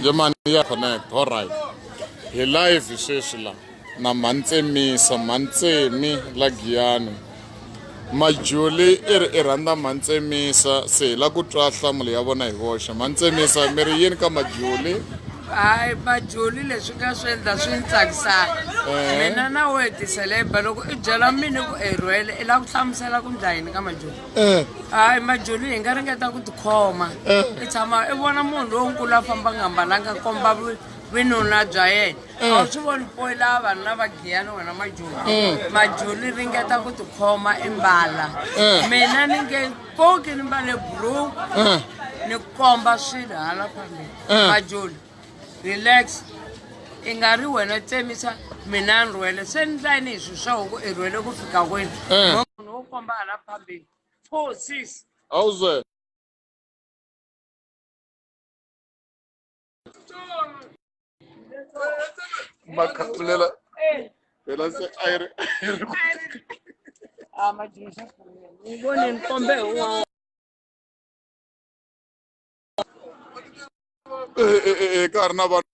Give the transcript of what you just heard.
Jamani ya connect, all right. He live sheshla na mantsemi la Giyani. Majuli iranda mantsemisa se la ku twa hlamula ya vona hi voxe mantsemisa mi ri yini ka majuli hayi majuli leswi nga swi endla swi ni tsakisaka mina na we tiseleba loko i byela mina ku i rhwele i lava ku hlamusela ku ndla yini ka majuli hayi majuli hi nga ringeta ku tikhoma i tshama i vona munhu lonkulu a famba nga mbalanga komba vinuna bya yena a wu swi voni poyi lava vanhu lava Giyani wena majuli ringeta ku tikhoma i mbala mina ni nge koki ni mbale buruku ni komba swilo hala phambili majuli relax i nga ri wena tsemisa mina ni rhwele se ni ndla yini hi swi swa huku i rhwele ku fika kwini munhu wo komba hala phambili 4-6 awuze makhapulela phela se ayiri majuli ni vone ni kombe un'wana ka ha ri na vanhu